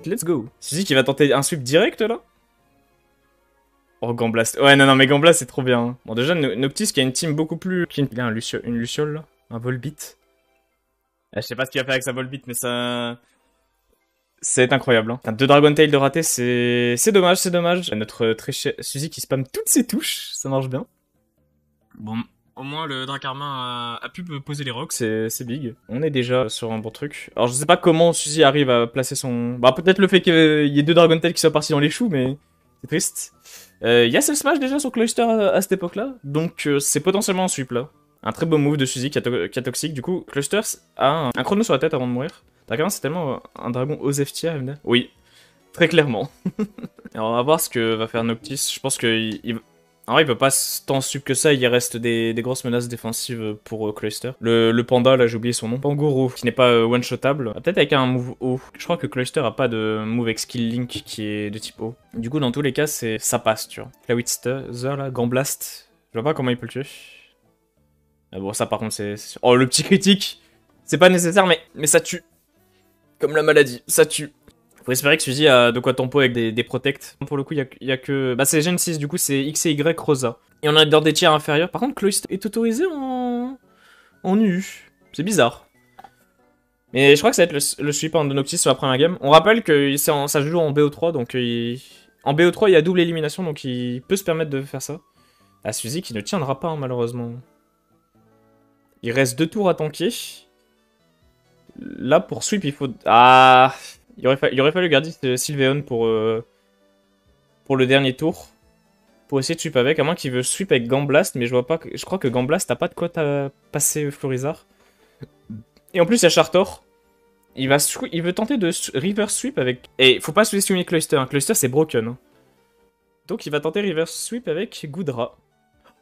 let's go. Suzy qui va tenter un sweep direct là. Oh, Gamblast. Ouais, non, mais Gamblast, c'est trop bien. Hein. Bon, déjà, Noctis qui a une team beaucoup plus... Il a une Luciole, là. Un Volbeat. Je sais pas ce qu'il va faire avec sa Volbeat, mais ça... C'est incroyable. Hein. Deux Dragon Tail de raté, c'est dommage, c'est dommage. Notre très cher Suzy qui spam toutes ses touches, ça marche bien. Bon, au moins le Dracarmin a pu poser les rocks, c'est big. On est déjà sur un bon truc. Alors je sais pas comment Suzy arrive à placer son... Bah peut-être le fait qu'il y ait deux Dragon Tail qui soient partis dans les choux, mais c'est triste. Il y a Self Smash déjà sur Cloyster à cette époque-là, donc c'est potentiellement un sweep là. Un très beau move de Suzy qui a toxique. Du coup, Cloyster a un chrono sur la tête avant de mourir. Dracarmin, c'est tellement un dragon Osef tier, MD. Oui, très clairement. Alors, on va voir ce que va faire Noctis. Je pense qu'il en vrai, il peut pas tant sub que ça. Il reste des grosses menaces défensives pour Cloyster. Le panda, là, j'ai oublié son nom. Pangoro, qui n'est pas one-shotable. Peut-être avec un move O. Je crois que Cloyster a pas de move avec skill link qui est de type O. Du coup, dans tous les cas, ça passe, tu vois. Clawitster, là, Gamblast. Je vois pas comment il peut le tuer. Ah bon, ça, par contre, c'est... Oh, le petit critique. C'est pas nécessaire, mais ça tue. Comme la maladie, ça tue. Faut espérer que Suzy a de quoi tempo avec des protects. Pour le coup, il y a que... Bah, c'est Gen 6, du coup, c'est X et Y Rosa. Et on a dans des tiers inférieurs. Par contre, Cloyster est autorisé en U. C'est bizarre. Mais je crois que ça va être le sweep de Noctis sur la première game. On rappelle que ça se joue en BO3, donc en BO3, il y a double élimination, donc il peut se permettre de faire ça. Ah, Suzy qui ne tiendra pas, hein, malheureusement. Il reste 2 tours à tanker. Là, pour sweep, il faut... Ah... Il aurait fallu garder Sylveon pour le dernier tour. Pour essayer de sweep avec, à moins qu'il veut sweep avec Gamblast, mais je vois pas... Je crois que Gamblast n'a pas de quoi passer Florizard. Et en plus, il y a Chartor. Il veut tenter de reverse sweep avec... Et faut pas sous-estimer Cloyster, hein. Cloyster, c'est broken. Hein. Donc, il va tenter reverse sweep avec Goodra.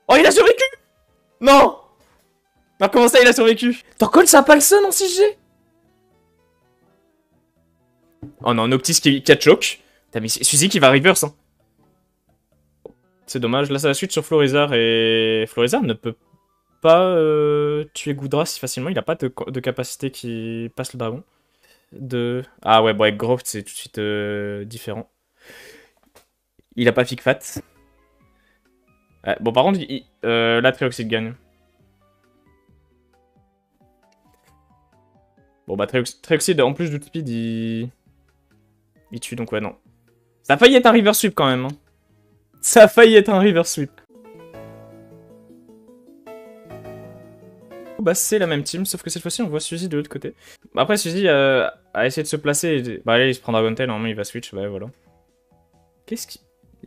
Oh, il a survécu! Non! Alors, comment ça, il a survécu? Torkoal, ça a pas le sun en 6G? Oh non, Noctis qui a choke. Putain, mais c'est Suzy qui va reverse. Hein. C'est dommage. Là, ça va suite sur Florizard. Et Florizard ne peut pas tuer Goodra si facilement. Il a pas de capacité qui passe le dragon. Ah ouais, bon, avec Groft, c'est tout de suite différent. Il a pas Fick Fat. Ouais, bon, par contre, là, Trioxide gagne. Bon, bah, Trioxide, en plus de speed, il tue, donc ouais, non. Ça a failli être un reverse sweep quand même. Hein. Ça a failli être un reverse sweep. Bah c'est la même team, sauf que cette fois-ci on voit Suzy de l'autre côté. Après Suzy a essayé de se placer, bah allez il se prend Dragon Tail, normalement il va switch, bah voilà. Qu'est-ce qui...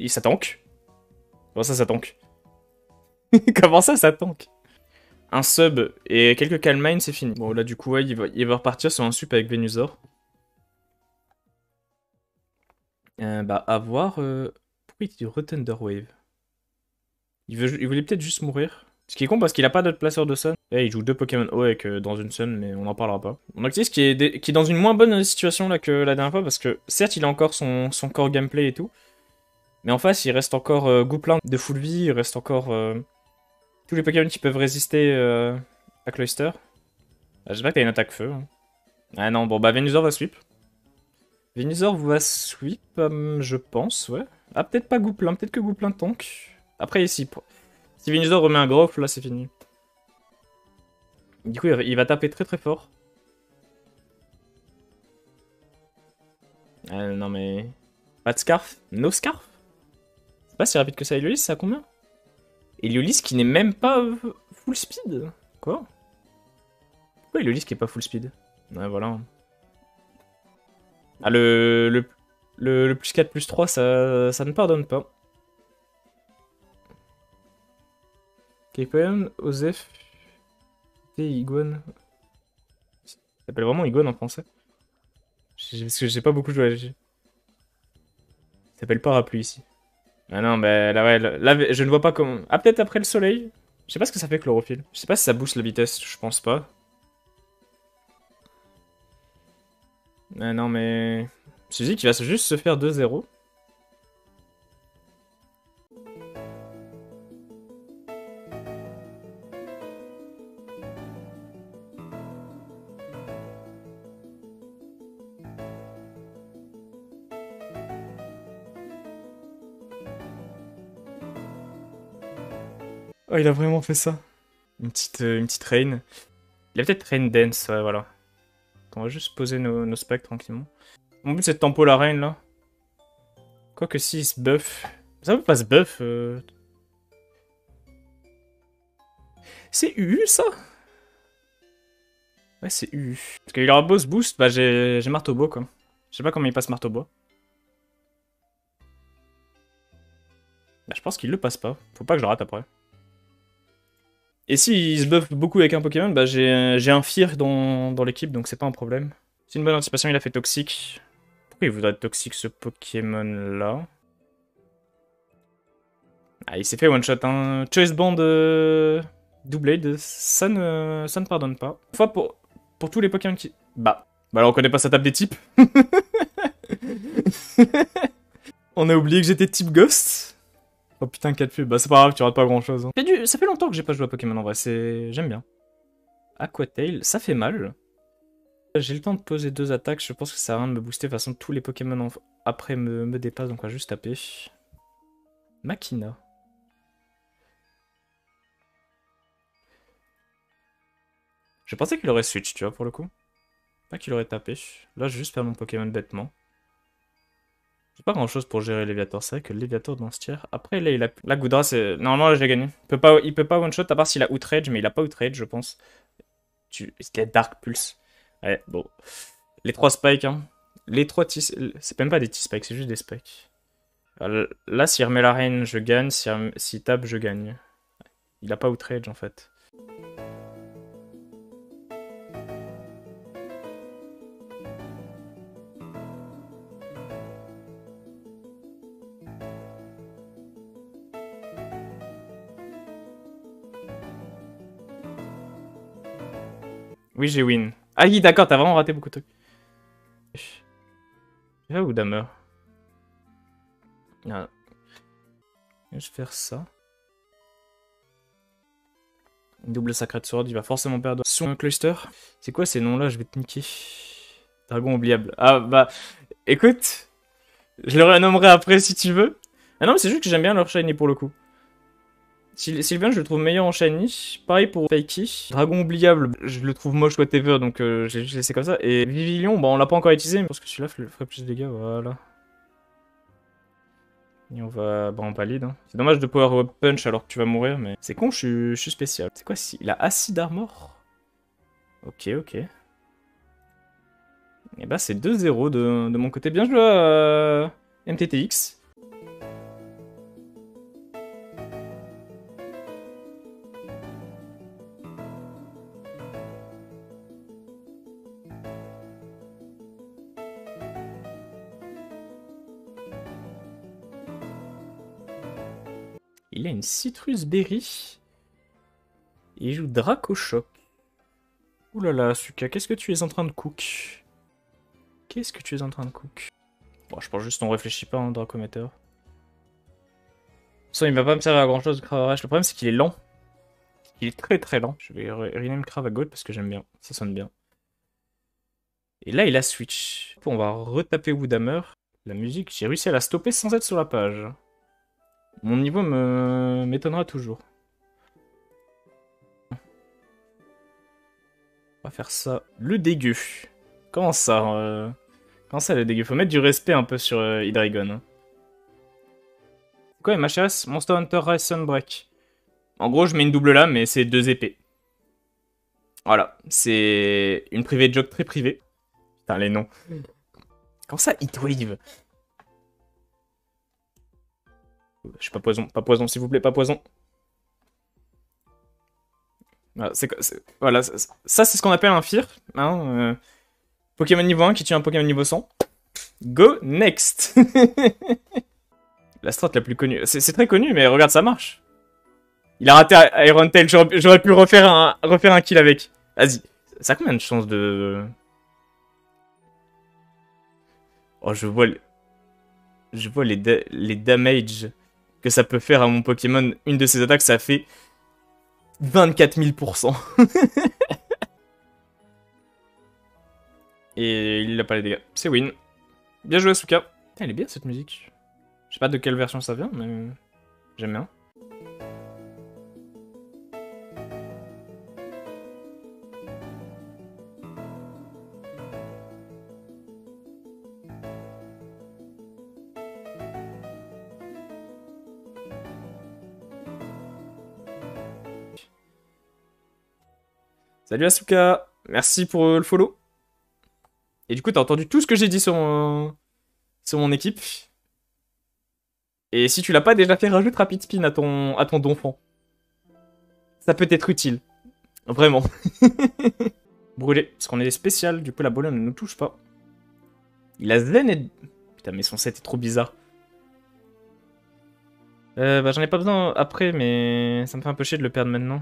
Ça tank. Comment ça tank? Comment ça tank? Un sub et quelques calmines c'est fini. Bon là du coup ouais, il va repartir sur un sup avec Venusaur. Bah à voir... Pourquoi il dit Thunder Wave? Il voulait peut-être juste mourir. Ce qui est con parce qu'il a pas d'autre placeur de sun. Et il joue 2 Pokémon O avec dans une sun, mais on n'en parlera pas. Noctis qui est dans une moins bonne situation là que la dernière fois parce que certes il a encore son core gameplay et tout. Mais en face il reste encore Gouplin de full vie, il reste encore tous les Pokémon qui peuvent résister à Cloyster. Ah, j'espère que t'as une attaque feu. Hein. Ah non, bon bah Venusaur va sweep. Venusaur va sweep, je pense, ouais. Ah peut-être pas Gouplin, peut-être que Gouplin tank. Après ici, si Venusaur remet un Growth, là c'est fini. Du coup, il va taper très très fort. Non mais... Pas de Scarf? No Scarf? C'est pas si rapide que ça. Heliolisk, c'est à combien? Heliolisk qui n'est même pas full speed? Quoi? Pourquoi Heliolisk est pas full speed? Ouais, voilà. Ah, le plus 4 plus 3, ça ne pardonne pas. KPM, Osef... Iguane... Ça s'appelle vraiment Iguane en français? Parce que j'ai pas beaucoup joué à GG. Ça s'appelle Parapluie ici. Ah non, bah là, ouais, là, je ne vois pas comment... Ah, peut-être après le soleil. Je sais pas ce que ça fait chlorophylle. Je sais pas si ça booste la vitesse, je pense pas. Ah non, mais... Suzy qui va juste se faire 2-0. Oh, il a vraiment fait ça. Une petite Rain. Il a peut-être Rain Dance, ouais, voilà. On va juste poser nos specs tranquillement. Mon but c'est de tempo la Rain là. Quoique si il se buff. Ça peut pas se buff. C'est UU ça? Ouais, c'est UU. Parce qu'il aura beau ce boost, bah j'ai marteau bois quoi. Je sais pas comment il passe marteau bois. Bah, je pense qu'il le passe pas. Faut pas que je le rate après. Et s'il se buff beaucoup avec un Pokémon, bah j'ai un Fear dans l'équipe, donc c'est pas un problème. C'est une bonne anticipation, il a fait toxique. Pourquoi il voudrait être toxique ce Pokémon là? Ah, il s'est fait one shot, hein. Choice Band Doublade, ça ne pardonne pas. Une fois pour tous les Pokémon qui. Bah alors on connaît pas sa table des types. On a oublié que j'étais type Ghost. Oh putain, 4 pubs. Bah c'est pas grave, tu rates pas grand chose. Hein. Ça fait longtemps que j'ai pas joué à Pokémon en vrai, j'aime bien. Aqua Tail, ça fait mal. J'ai le temps de poser 2 attaques, je pense que ça sert à rien de me booster. De toute façon, tous les Pokémon après me dépassent, donc on va juste taper. Machina. Je pensais qu'il aurait switch, tu vois, pour le coup. Pas qu'il aurait tapé. Là, je vais juste faire mon Pokémon bêtement. J'ai pas grand chose pour gérer Léviator. C'est vrai que Léviator dans ce tiers. Après, là, il a. La Goodra, c'est. Normalement, là, j'ai gagné. Il peut pas one shot à part s'il a Outrage, mais il a pas Outrage, je pense. Est-ce qu'il a Dark Pulse? Ouais, bon. Les 3 spikes, hein. Les 3 T. C'est même pas des T-spikes, c'est juste des spikes. Alors, là, s'il remet la reine, je gagne. S'il tape, je gagne. Il a pas Outrage, en fait. Oui, j'ai win. Ah oui, d'accord, t'as vraiment raté beaucoup de trucs. Je vais où Damer? Ah. Je vais faire ça. Une double Sacred Sword, il va forcément perdre son cluster. C'est quoi ces noms-là? Je vais te niquer. Dragon oubliable. Ah bah, écoute, je le renommerai après si tu veux. Ah non, mais c'est juste que j'aime bien leur shiny pour le coup. Sylveon, je le trouve meilleur en shiny. Pareil pour Fakey. Dragon oubliable, je le trouve moche whatever, donc je l'ai juste laissé comme ça. Et Vivillon, bah on l'a pas encore utilisé, mais je pense que celui-là ferait plus de dégâts, voilà. Et on va... Bah on valide. Hein. C'est dommage de power up punch alors que tu vas mourir, mais... C'est con, je suis spécial. C'est quoi si... Il a acid armor? Ok, ok. Et bah c'est 2-0 de mon côté. Bien joué à MTTX. Il a une Citrus Berry. Et il joue Dracochoc. Ouh là là, Suka, qu'est-ce que tu es en train de cook? Qu'est-ce que tu es en train de cook? Bon, je pense juste on réfléchit pas, hein, Dracometer. De toute façon, il va pas me servir à grand chose, Cravache. Le problème, c'est qu'il est lent. Il est très très lent. Je vais rename Cravagot parce que j'aime bien. Ça sonne bien. Et là, il a switch. On va retaper Woodhammer. La musique, j'ai réussi à la stopper sans être sur la page. Mon niveau m'étonnera toujours. On va faire ça. Le dégueu. Comment ça Comment ça, le dégueu? Faut mettre du respect un peu sur Hydreigon. Hein. Quoi, MHS? Monster Hunter Rise Sunbreak. En gros, je mets une double lame, mais c'est 2 épées. Voilà. C'est une private joke très privée. Putain, les noms. Comment ça, Heatwave? Je suis pas poison, s'il vous plaît, pas poison. Voilà, ça c'est ce qu'on appelle un fear. Hein, Pokémon niveau 1 qui tue un Pokémon niveau 100. Go next. La strat la plus connue. C'est très connu, mais regarde, ça marche. Il a raté Iron Tail, j'aurais pu refaire un kill avec. Vas-y. Ça a combien de chances de... Oh, je vois les damages que ça peut faire à mon Pokémon. Une de ses attaques, ça fait 24 000%. Et il a pas les dégâts. C'est win. Bien joué, Asuka. Putain, elle est bien cette musique. Je sais pas de quelle version ça vient, mais j'aime bien. Salut Asuka. Merci pour le follow. Et du coup, t'as entendu tout ce que j'ai dit sur mon équipe. Et si tu l'as pas déjà fait, rajoute Rapid Spin à ton donfant. Ça peut être utile. Vraiment. Brûlé. Parce qu'on est spécial, du coup la boule ne nous touche pas. Il a Zen et... Putain, mais son set est trop bizarre. Bah j'en ai pas besoin après, mais ça me fait un peu chier de le perdre maintenant.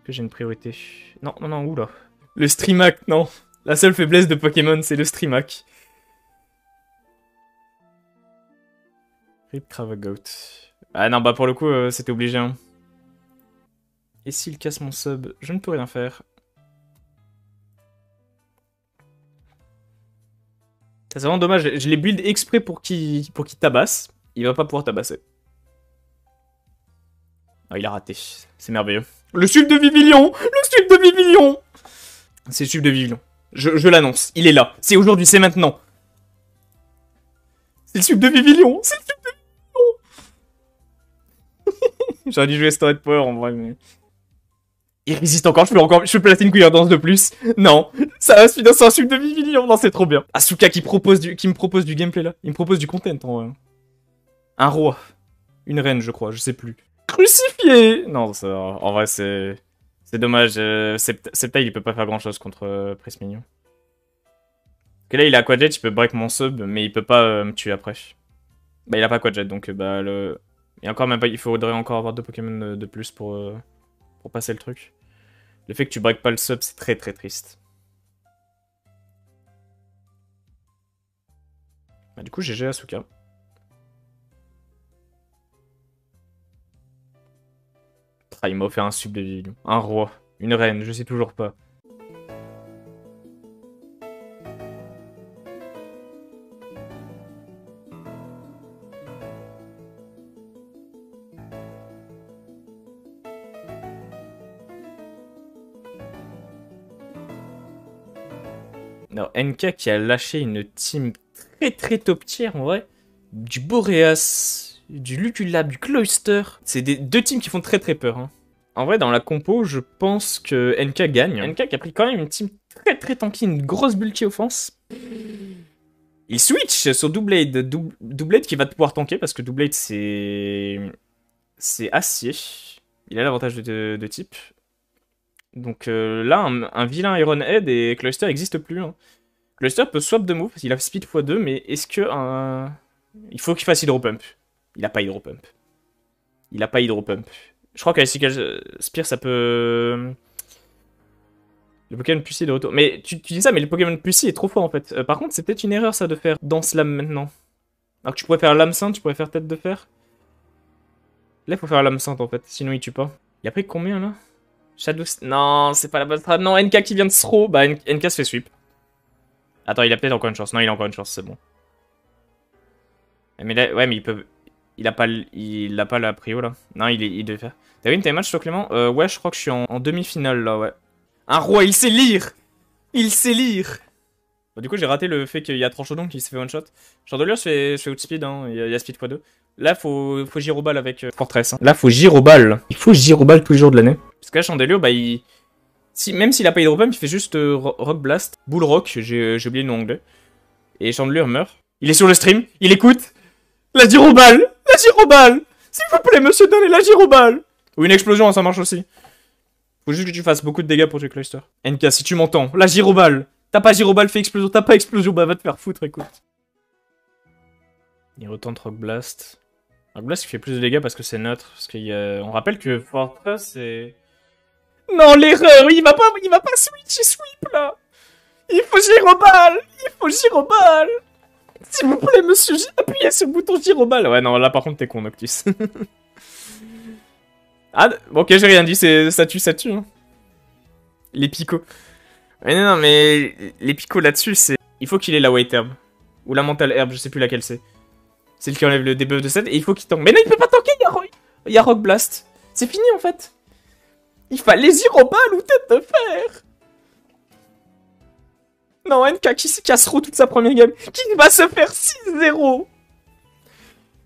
Que j'ai une priorité. Non, non, non, oula. Le Streamac, non. La seule faiblesse de Pokémon, c'est le Streamac. Rip Cravagoat. Ah non, bah pour le coup, c'était obligé. Hein. Et s'il casse mon sub, je ne peux rien faire. C'est vraiment dommage, je l'ai build exprès pour qu'il tabasse. Il va pas pouvoir tabasser. Ah, il a raté. C'est merveilleux. Le sub de Vivillon. Le sub de Vivillon. C'est le sub de Vivillon. Je l'annonce. Il est là. C'est aujourd'hui, c'est maintenant. C'est le sub de Vivillon. C'est le sub de Vivillon. J'aurais dû jouer Stored Power en vrai, mais... Il résiste encore, je peux placer une cuillère danse de plus. Non, ça va se finir sur un sub de Vivillon. Non, c'est trop bien. Asuka qui me propose du gameplay là. Il me propose du content en vrai. Un roi. Une reine, je crois, je sais plus. Crucifié. Non, ça, en vrai, c'est dommage. Septa, il peut pas faire grand chose contre Press Mignon. Que là, il a Quadjet, il peut break mon sub, mais il peut pas me tuer après. Bah, il a pas Quadjet, donc bah, le... Et encore même pas, il faudrait encore avoir 2 Pokémon de plus pour passer le truc. Le fait que tu break pas le sub, c'est très très triste. Bah, du coup, GG Asuka. Ah, il m'a offert un sub de Vivillon. Un roi. Une reine, je sais toujours pas. Alors, NK qui a lâché une team très très top tier en vrai. Du Boreas, du Luculap, du Cloyster. C'est deux teams qui font très très peur. Hein. En vrai, dans la compo, je pense que NK gagne. NK qui a pris quand même une team très très tanky, une grosse bulky offense. Il switch sur Doublade. Doublade qui va pouvoir tanker parce que Doublade c'est acier. Il a l'avantage de type. Donc là, un vilain Iron Head et Cloyster n'existe plus. Hein. Cloyster peut swap de move parce qu'il a speed x2, mais est-ce que il faut qu'il fasse Hydro Pump. Il a pas Hydro Pump. Il a pas Hydro Pump. Je crois qu'Icicle Spear, ça peut... Le Pokémon Pussy de retour. Mais tu dis ça, mais le Pokémon Pussy est trop fort en fait. Par contre, c'est peut-être une erreur ça de faire Danse Lame maintenant. Alors que tu pourrais faire Lame Sainte, tu pourrais faire Tête de Fer. Là, il faut faire Lame Sainte en fait, sinon il tue pas. Il a pris combien là? Shadow... Non, c'est pas la bonne strat. Non, NK qui vient de throw. Bah, NK se fait sweep. Attends, il a peut-être encore une chance. Non, il a encore une chance, c'est bon. Mais là, ouais, mais il peut... Il a pas la prio, là. Non, il devait faire... T'as vu une time match, toi, Clément? Ouais, je crois que je suis en demi-finale, là, ouais. Un roi, il sait lire! Il sait lire! Bon, du coup, j'ai raté le fait qu'il y a Tranchodon qui se fait one-shot. Chandelure se fait outspeed, hein. Il y a speed x2. Là, faut Giroball avec Fortress. Hein. Là, faut Giroball. Il faut Giroball tous les jours de l'année. Parce que là, Chandelure, bah, il... même s'il a pas Hydro Pump, il fait juste Rock Blast. Bull Rock, j'ai oublié le nom anglais. Et Chandelure meurt. Il est sur le stream, il écoute. La Giroball! La Giroball! S'il vous plaît, monsieur, donnez la Giroball! Ou une explosion, hein, ça marche aussi. Faut juste que tu fasses beaucoup de dégâts pour tuer Cloyster. NK, si tu m'entends, la Giroball! T'as pas Giroball, fais explosion. T'as pas explosion, bah va te faire foutre, écoute. Il retente Rock Blast. Rock Blast, il fait plus de dégâts parce que c'est neutre. Parce qu'on rappelle que Fortress, c'est... Non, l'erreur! Il va pas switch et sweep, là! Il faut Giroball! Il faut Giroball! S'il vous plaît, monsieur, appuyez sur le bouton Giroball. Ouais, non, là, par contre, t'es con, Noctis. Ah, ok, j'ai rien dit, ça tue, ça tue. Hein. Les picots. Mais non, mais les picots là-dessus, c'est... Il faut qu'il ait la White Herb. Ou la Mental Herb, je sais plus laquelle c'est. C'est le qui enlève le debuff de 7, et il faut qu'il tank. Mais non, il peut pas tanker, il y a Rock Blast. C'est fini, en fait. Il fallait Giroball ou Tête de Fer. Non, NK qui se cassera toute sa première game. Qui va se faire 6-0.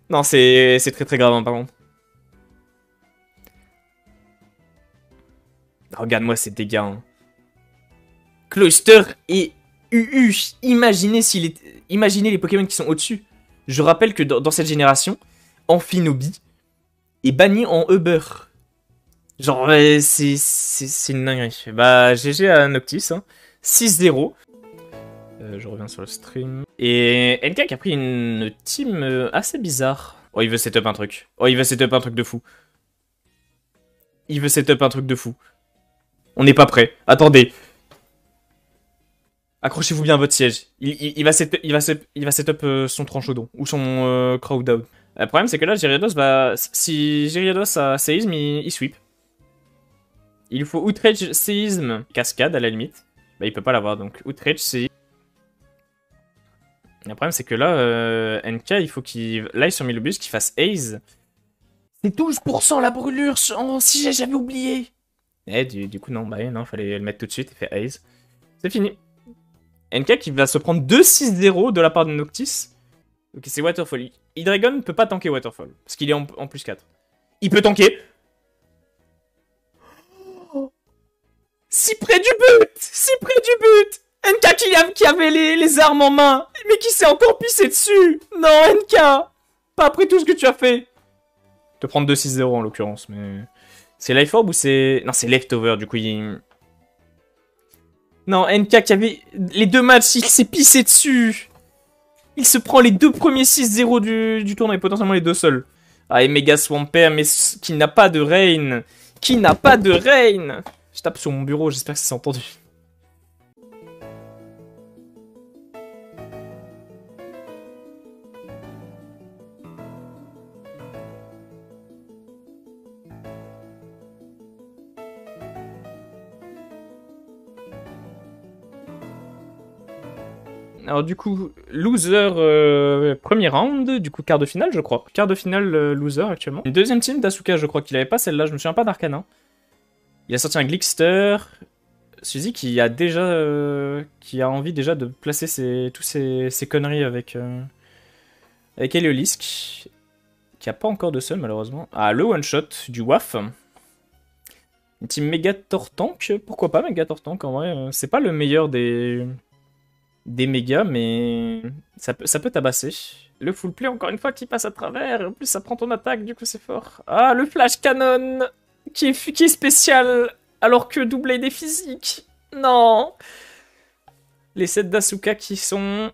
Non, c'est très très grave, hein, par contre. Regarde-moi ces dégâts. Hein. Cloyster et UU. Imaginez les Pokémon qui sont au-dessus. Je rappelle que dans cette génération, Amphinobi est banni en Uber. Genre, c'est une dinguerie. Bah, GG à Noctis, hein. 6-0. Je reviens sur le stream. Et NK qui a pris une team assez bizarre. Oh, il veut setup un truc. Oh, il veut setup un truc de fou. Il veut setup un truc de fou. On n'est pas prêt. Attendez. Accrochez-vous bien à votre siège. Il va setup son tranchodon. Ou son crowd out. Le problème, c'est que là, Gyarados va... Si Gyarados a séisme, il sweep. Il lui faut Outrage, séisme, cascade à la limite. Bah, il peut pas l'avoir, donc Outrage, séisme. Le problème, c'est que là, NK, il faut qu'il aille sur Milobus, qu'il fasse Haze. C'est 12% la brûlure. Oh, si j'avais oublié. Eh, du coup, non, bah non, fallait le mettre tout de suite et faire Haze. C'est fini. NK qui va se prendre 2-6-0 de la part de Noctis. Ok, c'est Waterfall. Hydreigon ne peut pas tanker Waterfall, parce qu'il est en plus 4. Il peut tanker. Si près du but. Si près du but. NK qui avait les armes en main, mais qui s'est encore pissé dessus. Non, NK. Pas après tout ce que tu as fait. Te prendre 2-6-0 en l'occurrence, mais... C'est Life Orb ou c'est... Non, c'est Leftover, du coup, il... Non, NK qui avait les deux matchs, il s'est pissé dessus. Il se prend les deux premiers 6-0 du tournoi, et potentiellement les deux seuls. Ah, et Mega Swampert, mais qui n'a pas de Rain. Qui n'a pas de Rain. Je tape sur mon bureau, j'espère que c'est entendu. Alors du coup, loser premier round, du coup quart de finale je crois. Quart de finale loser actuellement. Une deuxième team d'Asuka je crois qu'il avait pas celle-là, je me souviens pas d'Arcana. Il a sorti un Glickster. Suzy qui a déjà... qui a envie déjà de placer tous ses conneries avec Heliolisk. Qui a pas encore de seul malheureusement. Ah, le one-shot du WAF. Une team méga Tortank, pourquoi pas méga Tortank en vrai. C'est pas le meilleur des mégas, mais ça peut tabasser. Le full play, encore une fois, qui passe à travers. En plus, ça prend ton attaque, du coup, c'est fort. Ah, le flash cannon qui est spécial, alors que doublé des physiques. Non. Les sets d'Asuka qui sont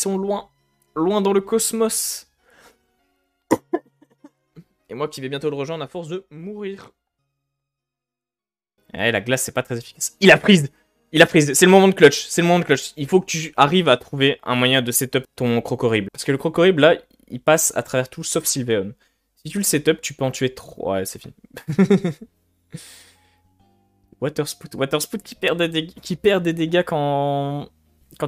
loin dans le cosmos. Et moi qui vais bientôt le rejoindre à force de mourir. Eh, la glace, c'est pas très efficace. Il a prise. C'est le moment de clutch. Il faut que tu arrives à trouver un moyen de setup ton Crocorible. Parce que le Crocorible, là, il passe à travers tout sauf Sylveon. Si tu le setup, tu peux en tuer 3. Ouais, c'est fini. Waterspout qui perd des dégâts quand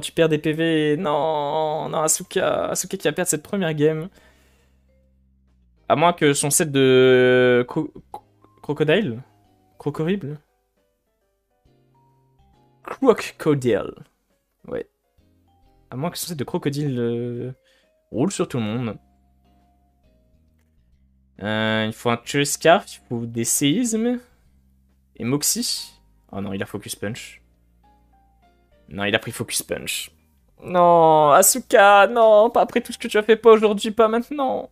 tu perds des PV. Non, Asuka qui va perdre cette première game. À moins que son set de Crocodile. Crocorible. Crocodile. Ouais. À moins que son set de crocodile roule sur tout le monde. Il faut un Cherry Scarf, il faut des séismes. Et Moxie. Oh non, il a Focus Punch. Non, il a pris Focus Punch. Non, Asuka, non, pas après tout ce que tu as fait, pas aujourd'hui, pas maintenant.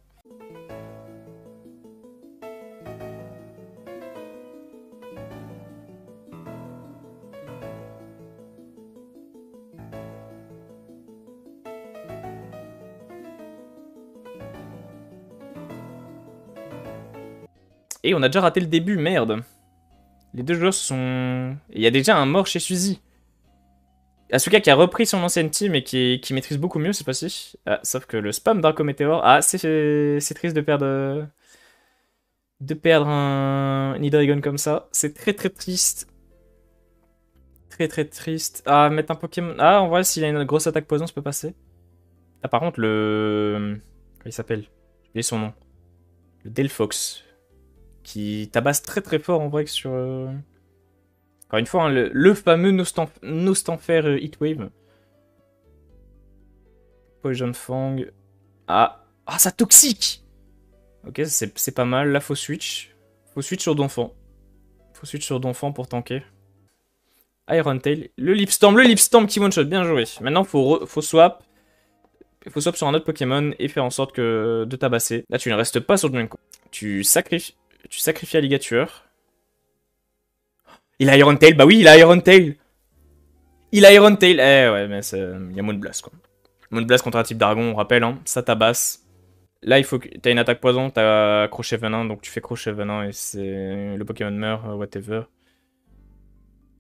Et on a déjà raté le début, merde. Les deux joueurs sont... Il y a déjà un mort chez Suzy. Asuka qui a repris son ancienne team et qui maîtrise beaucoup mieux cette fois-ci. Ah, sauf que le spam Draco Meteor... Ah, c'est triste de perdre... un Hydreigon comme ça. C'est très très triste. Très très triste. Ah, mettre un Pokémon... Ah, en vrai, s'il a une grosse attaque poison, ça peut passer. Ah, par contre, le... Comment il s'appelle? J'ai oublié son nom. Le Delphox. Qui tabasse très très fort en vrai sur... Encore une fois, hein, le fameux Nostanfer Heatwave. Poison Fang. Ah, ça toxique. Ok, c'est pas mal. Là, faut switch. Faut switch sur Donphan. Faut switch sur Donphan pour tanker. Iron Tail. Le Lip Storm qui one-shot, bien joué. Maintenant, faut swap. Il faut swap sur un autre Pokémon et faire en sorte de tabasser. Là, tu ne restes pas sur le même coup. Tu sacrifies Alligator. Il a Iron Tail, bah oui, il a Iron Tail. Il a Iron Tail. Eh ouais, mais il y a Moonblast, quoi. Moonblast contre un type dragon, on rappelle, hein, ça tabasse. Là, il faut que t'as une attaque poison, t'as crochet venin, donc tu fais crochet venin et c'est le Pokémon meurt, whatever.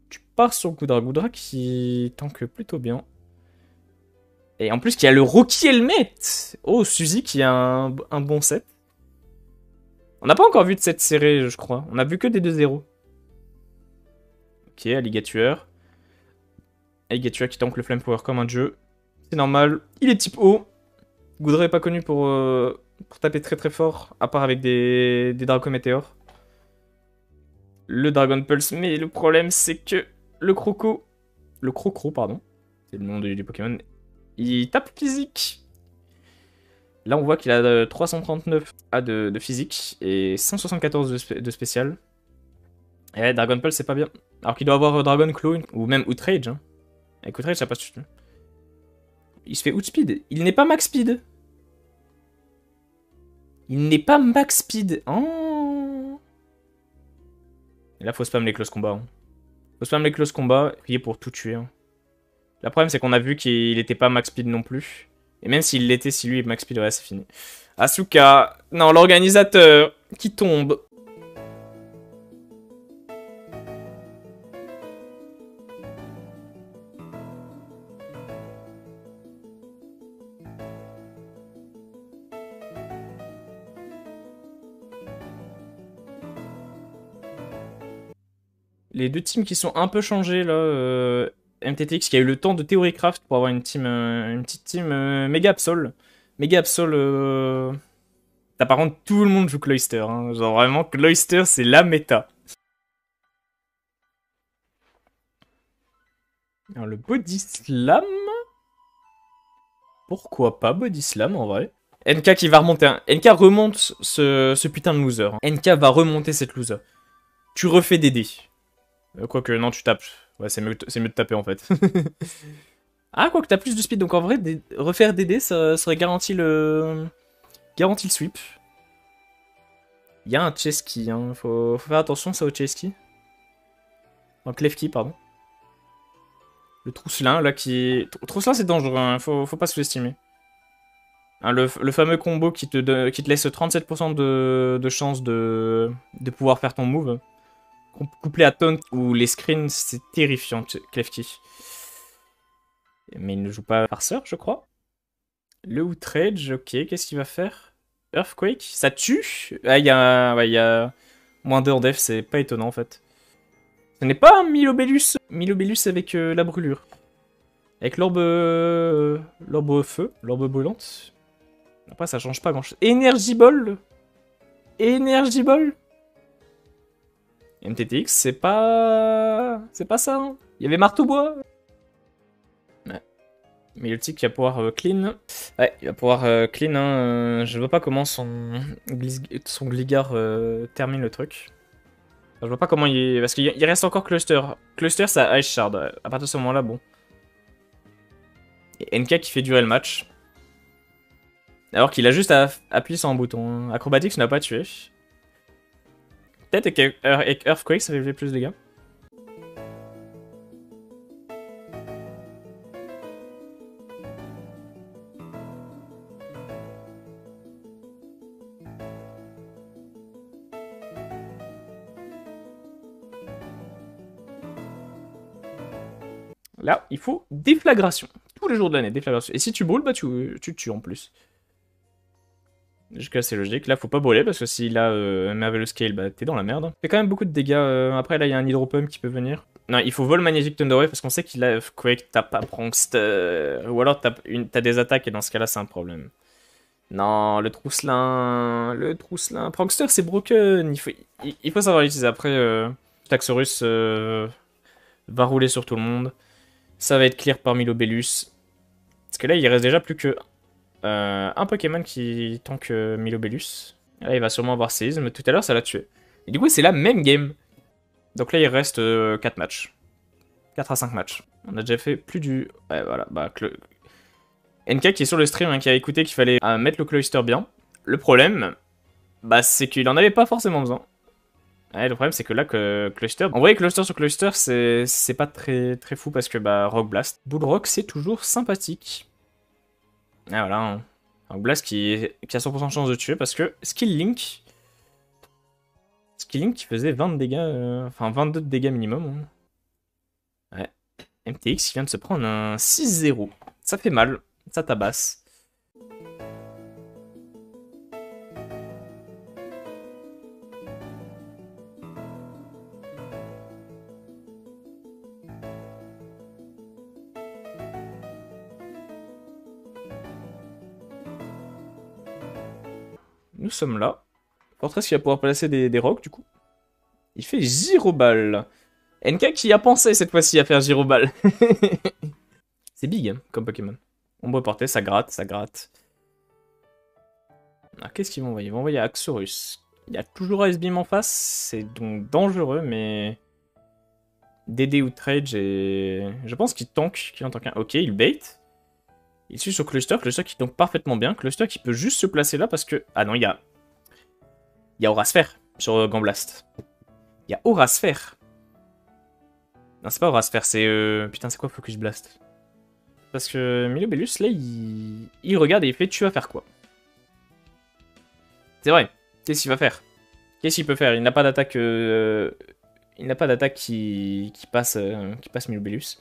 Tu pars sur Goodra qui tank plutôt bien. Et en plus, qui a le Rocky Helmet. Oh, Suzy qui a un bon set. On n'a pas encore vu de set serré, je crois. On a vu que des 2-0. Ok, Alligator. Alligator qui tank le Flame Power comme un dieu. C'est normal. Il est type O. Goodra est pas connu pour taper très très fort, à part avec des Draco Météores. Le Dragon Pulse, mais le problème c'est que le Crocro, pardon, c'est le nom du Pokémon, il tape physique. Là on voit qu'il a 339 A de physique et 174 de spécial. Et Dragon Pulse c'est pas bien. Alors qu'il doit avoir Dragon Claw ou même Outrage. Hein. Avec Outrage ça passe tout. Il se fait Outspeed. Il n'est pas max speed. Il n'est pas max speed. Oh. Et là, faut spam les close combats. Hein. Faut spam les close combats, prier pour tout tuer. Hein. Le problème, c'est qu'on a vu qu'il n'était pas max speed non plus. Et même s'il l'était, si lui est max speed, ouais, c'est fini. Asuka. Non, l'organisateur qui tombe. Les deux teams qui sont un peu changés là, MTTX qui a eu le temps de Theorycraft pour avoir une petite team Mega Absol. Mega Absol, par contre tout le monde joue Cloyster, hein. Genre vraiment Cloyster c'est la méta. Alors le Body Slam, pourquoi pas Body Slam en vrai. NK qui va remonter, NK remonte ce putain de loser. Hein. NK va remonter cette loser. Tu refais des dés. Quoique, non, tu tapes. Ouais, c'est mieux de taper, en fait. Ah, quoique, t'as plus de speed. Donc, en vrai, refaire DD, ça serait garanti le sweep. Il y a un Chesky, hein. Faut faire attention, ça, au Chesky. Un Klefki, pardon. Le Trousselin, là, qui... Trousselin, c'est dangereux, hein. Faut pas sous-estimer. Hein, le fameux combo qui te laisse 37% de chance de pouvoir faire ton move. Couplé à Taunt ou les screens, c'est terrifiant, Klefki. Mais il ne joue pas farceur, je crois. Le Outrage, ok, qu'est-ce qu'il va faire? Earthquake, ça tue? Ah, il y a moins de def, c'est pas étonnant en fait. Ce n'est pas un Milobellus. Milobellus avec la brûlure. Avec l'orbe feu, l'orbe brûlante. Après, ça change pas grand-chose. Energy Ball. Energy Ball. MTTX, c'est pas ça. Hein. Il y avait Marteau-Bois. Ouais. Mais le tic, il va pouvoir clean. Ouais, il va pouvoir clean. Hein. Je vois pas comment son Gligar termine le truc. Enfin, je vois pas comment il est... Parce qu'il reste encore Cluster. Cluster, ça Ice Shard. À partir de ce moment-là, bon. Et NK qui fait durer le match. Alors qu'il a juste à appuyer sur un bouton. Acrobatics n'a pas tué. Peut-être avec Earthquake, ça fait plus de dégâts. Là, il faut déflagration. Tous les jours de l'année, déflagration. Et si tu brûles, bah tu te tues en plus. Jusque-là, c'est logique. Là, faut pas brûler parce que s'il a Marvelous Scale, bah t'es dans la merde. Il fait quand même beaucoup de dégâts. Après, là, il y a un Hydropump qui peut venir. Non, il faut vol Magnetic Thunderwave parce qu'on sait qu'il a Quake, t'as pas Prankster. Ou alors t'as des attaques et dans ce cas-là, c'est un problème. Non, le Trousselin. Le Trousselin. Prankster, c'est broken. Il faut savoir l'utiliser. Après, Taxorus va rouler sur tout le monde. Ça va être clear par Milobellus. Parce que là, il reste déjà plus que un Pokémon qui tank Milobellus. Là, il va sûrement avoir séisme. Tout à l'heure, ça l'a tué. Et du coup, c'est la même game. Donc là, il reste 4 matchs. 4 à 5 matchs. On a déjà fait plus du... Ouais, voilà, bah... NK qui est sur le stream, hein, qui a écouté qu'il fallait mettre le cluster bien. Le problème, bah, c'est qu'il en avait pas forcément besoin. Ouais, le problème, c'est que là, que cluster... En vrai, cluster sur cluster, c'est pas très, très fou parce que, bah, Rock Blast. Bull Rock, c'est toujours sympathique. Ah, voilà, hein. Rock Blast qui a 100% de chance de tuer parce que Skill Link... Skill Link qui faisait 20 de dégâts... Enfin, 22 de dégâts minimum. Hein. Ouais. MTX qui vient de se prendre un 6-0. Ça fait mal. Ça tabasse. Nous sommes là. Fortress qui va pouvoir placer des rocks du coup. Il fait Gyroball. NK qui a pensé cette fois-ci à faire Gyroball. C'est big hein, comme Pokémon. Ombre portée, ça gratte, ça gratte. Alors qu'est-ce qu'ils vont envoyer? Ils vont envoyer Axorus. Il y a toujours Ice Beam en face, c'est donc dangereux, mais... DD Outrage et... Je pense qu'il tank, qu'il en tank un. Ok, il bait. Il suit sur Cluster, Cluster qui tank parfaitement bien. Cluster qui peut juste se placer là parce que... Ah non, il y a... Il y a Aura Sphere sur Gamblast. Il y a Aura Sphere. Non, c'est pas Aura Sphere, c'est... Putain, c'est quoi Focus Blast? Parce que Milobellus, là, il regarde et il fait « Tu vas faire quoi ?» C'est vrai. Qu'est-ce qu'il va faire? Qu'est-ce qu'il peut faire? Il n'a pas d'attaque... Il n'a pas d'attaque qui passe Milobellus.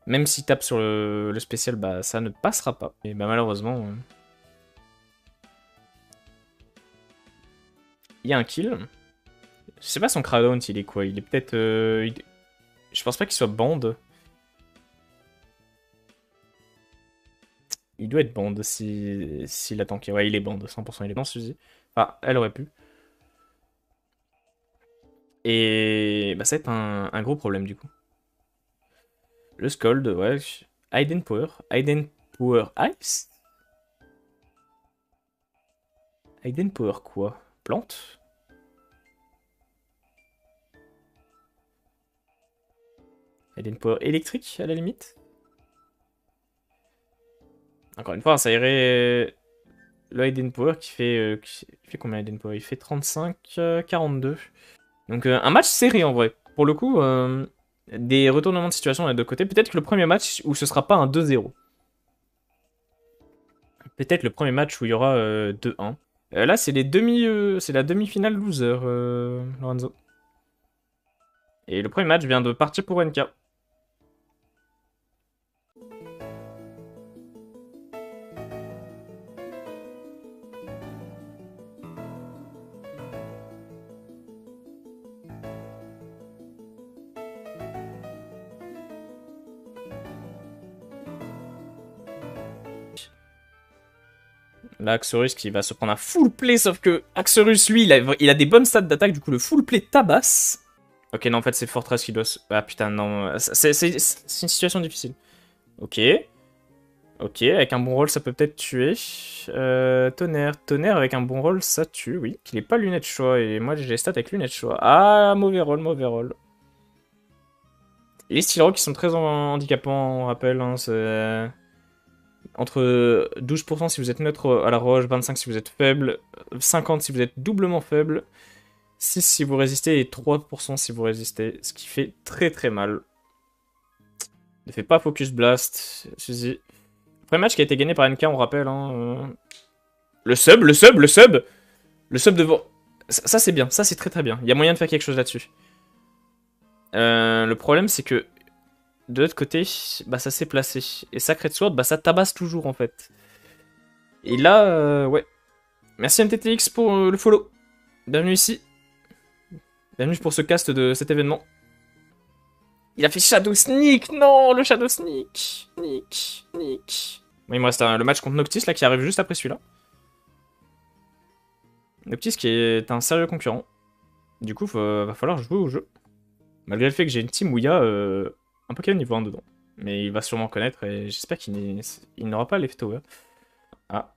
Même s'il tape sur le spécial, bah ça ne passera pas. Et bah malheureusement... Il y a un kill. Je sais pas son crowdhound, il est quoi? Il est peut-être... Je pense pas qu'il soit bande. Il doit être bande s'il a tanké. Ouais, il est bande, 100% il est bande, Suzy. Enfin, elle aurait pu. Et bah ça va être un gros problème du coup. Le Scold, ouais. Hidden Power. Hidden Power Ice? Hidden Power quoi? Plante? Hidden Power électrique à la limite? Encore une fois, ça irait... Le Hidden Power qui fait combien Hidden Power? Il fait 35, 42. Donc un match serré en vrai. Pour le coup, des retournements de situation des deux côtés. Peut-être que le premier match où ce sera pas un 2-0. Peut-être le premier match où il y aura 2-1. Là, c'est c'est la demi-finale loser, Lorenzo. Et le premier match vient de partir pour NK. Là, Axorus qui va se prendre un full play, sauf que Axorus, lui, il a des bonnes stats d'attaque, du coup, le full play tabasse. Ok, non, en fait, c'est Fortress qui doit se... Ah, putain, non. C'est une situation difficile. Ok. Ok, avec un bon roll, ça peut peut-être tuer. Tonnerre. Tonnerre, avec un bon roll, ça tue, oui. Qu'il ait pas lunettes choix, et moi, j'ai les stats avec lunettes choix. Ah, mauvais roll, mauvais roll. Les Steel Rock qui sont très handicapants, on rappelle, hein, c'est... Entre 12% si vous êtes neutre à la roche, 25 si vous êtes faible, 50 si vous êtes doublement faible, 6 si vous résistez et 3% si vous résistez, ce qui fait très très mal. Ne fait pas Focus Blast, Suzy. Premier match qui a été gagné par NK, on rappelle. Hein, Le sub, le sub, le sub. Le sub devant... Ça c'est bien, ça c'est très très bien. Il y a moyen de faire quelque chose là-dessus. Le problème c'est que de l'autre côté, bah ça s'est placé. Et Sacred Sword, bah ça tabasse toujours en fait. Et là, ouais. Merci MTTX pour le follow. Bienvenue ici. Bienvenue pour ce cast de cet événement. Il a fait Shadow Sneak. Non, le Shadow Sneak. Nick. Bon, il me reste le match contre Noctis là qui arrive juste après celui-là. Noctis qui est un sérieux concurrent. Du coup, va falloir jouer au jeu. Malgré le fait que j'ai une team où il y a un Pokémon niveau 1 dedans. Mais il va sûrement connaître et j'espère qu'il n'aura pas l'effet tower. Ah.